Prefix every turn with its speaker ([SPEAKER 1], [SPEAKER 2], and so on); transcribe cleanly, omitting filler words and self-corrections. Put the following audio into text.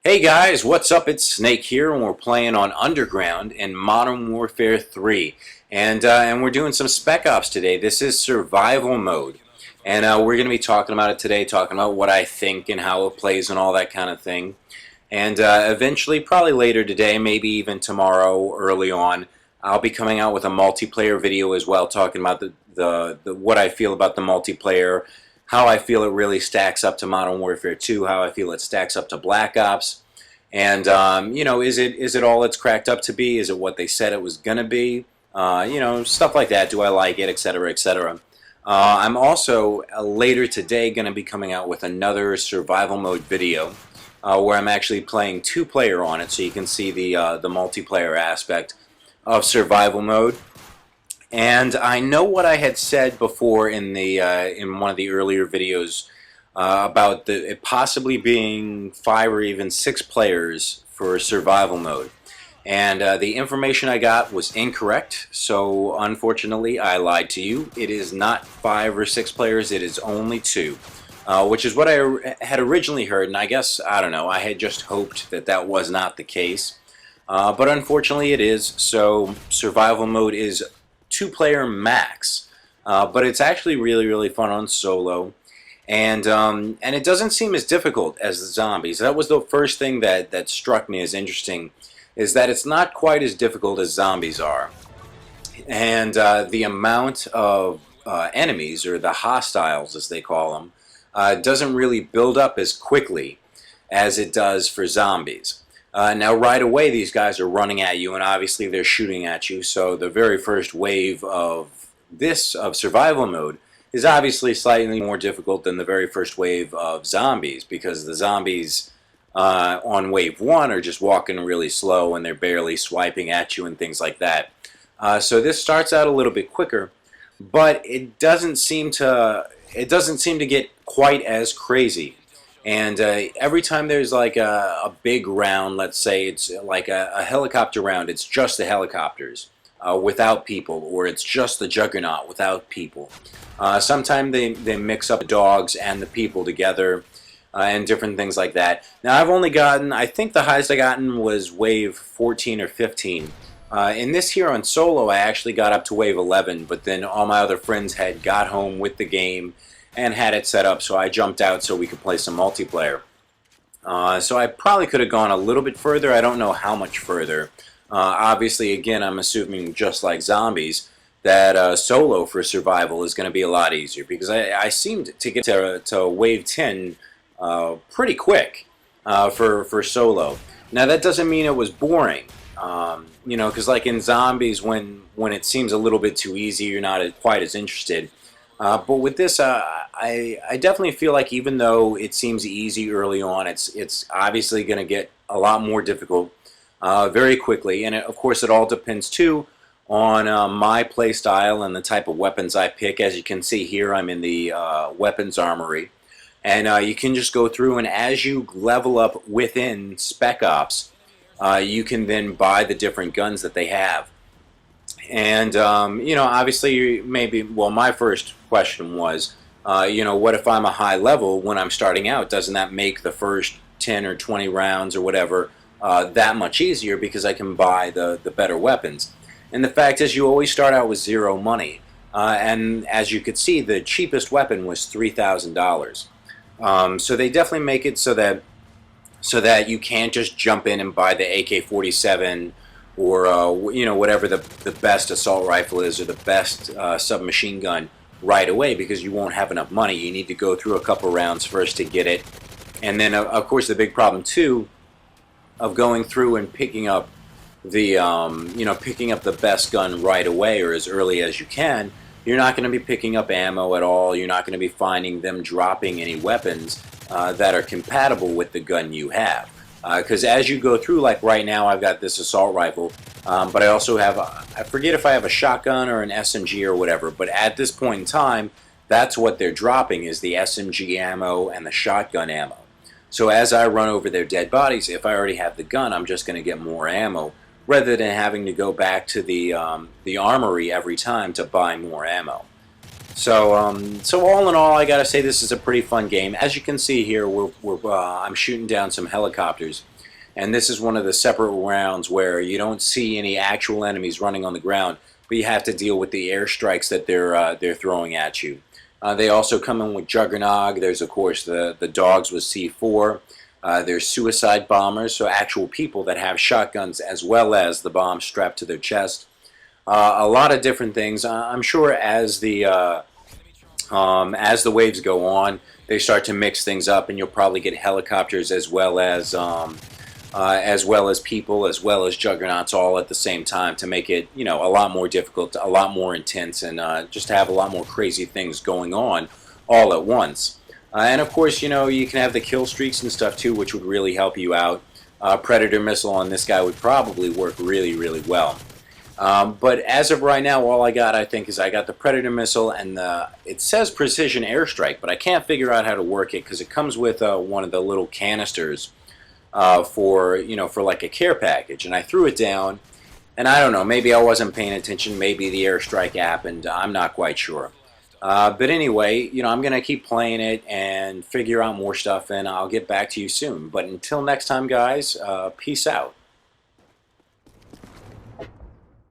[SPEAKER 1] Hey guys, what's up? It's Snake here, and we're playing on Underground in Modern Warfare 3. And we're doing some Spec Ops today. This is survival mode. And we're going to be talking about it today, talking about what I think and how it plays and all that kind of thing. And eventually, probably later today, maybe even tomorrow early on, I'll be coming out with a multiplayer video as well, talking about the what I feel about the multiplayer, how I feel it really stacks up to Modern Warfare 2, how I feel it stacks up to Black Ops, and is it all it's cracked up to be? Is it what they said it was gonna be? Stuff like that. Do I like it, etc., etc. I'm also later today going to be coming out with another survival mode video where I'm actually playing two-player on it, so you can see the multiplayer aspect of survival mode. And I know what I had said before in one of the earlier videos about it possibly being 5 or even 6 players for survival mode. And the information I got was incorrect, so unfortunately I lied to you. It is not 5 or 6 players, it is only 2. Which is what I had originally heard, and I guess, I don't know, I had just hoped that that was not the case. But unfortunately it is, so survival mode is 2-player max. But it's actually really, really fun on solo. And it doesn't seem as difficult as the zombies. That was the first thing that struck me as interesting, is that it's not quite as difficult as zombies are. And the amount of enemies, or the hostiles as they call them, doesn't really build up as quickly as it does for zombies. Now right away these guys are running at you, and obviously they're shooting at you, so the very first wave of survival mode is obviously slightly more difficult than the very first wave of zombies, because the zombies on wave 1 are just walking really slow and they're barely swiping at you and things like that. So this starts out a little bit quicker, but it doesn't seem to get quite as crazy. And every time there's like a big round, let's say it's like a helicopter round, it's just the helicopters without people, or it's just the juggernaut without people. Sometimes they mix up the dogs and the people together and different things like that. Now I've only gotten, I think the highest I gotten was wave 14 or 15. In this here on solo I actually got up to wave 11, but then all my other friends had got home with the game and had it set up, so I jumped out so we could play some multiplayer. So I probably could have gone a little bit further. I don't know how much further. Obviously, again, I'm assuming just like zombies, that solo for survival is going to be a lot easier, because I seemed to get to wave 10 pretty quick for solo. Now that doesn't mean it was boring, because like in zombies, when it seems a little bit too easy, you're not quite as interested. But with this, I definitely feel like even though it seems easy early on, it's obviously going to get a lot more difficult very quickly. And of course, it all depends too on my play style and the type of weapons I pick. As you can see here, I'm in the weapons armory. And you can just go through, and as you level up within Spec Ops, you can then buy the different guns that they have. And, obviously, my first question was, what if I'm a high level when I'm starting out? Doesn't that make the first 10 or 20 rounds or whatever that much easier, because I can buy the better weapons? And the fact is, you always start out with 0 money. And as you could see, the cheapest weapon was $3,000. So they definitely make it so that you can't just jump in and buy the AK-47 or whatever the best assault rifle is, or the best submachine gun right away, because you won't have enough money. You need to go through a couple rounds first to get it. And then of course the big problem too of going through and picking up the best gun right away, or as early as you can, you're not going to be picking up ammo at all. You're not going to be finding them dropping any weapons that are compatible with the gun you have. Because as you go through, like right now I've got this assault rifle, but I also have, I forget if I have a shotgun or an SMG or whatever, but at this point in time, that's what they're dropping, is the SMG ammo and the shotgun ammo. So as I run over their dead bodies, if I already have the gun, I'm just going to get more ammo, rather than having to go back to the armory every time to buy more ammo. So all in all, I gotta say this is a pretty fun game. As you can see here, I'm shooting down some helicopters, And this is one of the separate rounds where you don't see any actual enemies running on the ground, but you have to deal with the airstrikes that they're throwing at you. They also come in with Juggernaut. There's of course the dogs with C4. There's suicide bombers, so actual people that have shotguns as well as the bomb strapped to their chest. A lot of different things. I'm sure as the waves go on, they start to mix things up, and you'll probably get helicopters as well as people, as well as juggernauts, all at the same time to make it, a lot more difficult, a lot more intense, and just to have a lot more crazy things going on all at once. And of course, you can have the kill streaks and stuff too, which would really help you out. Predator missile on this guy would probably work really, really well. But as of right now, all I got, I think, is I got the Predator missile and it says precision airstrike, but I can't figure out how to work it because it comes with one of the little canisters for like a care package, and I threw it down, and I don't know, maybe I wasn't paying attention, maybe the airstrike happened, I'm not quite sure. But anyway, I'm going to keep playing it and figure out more stuff, and I'll get back to you soon. But until next time, guys, peace out.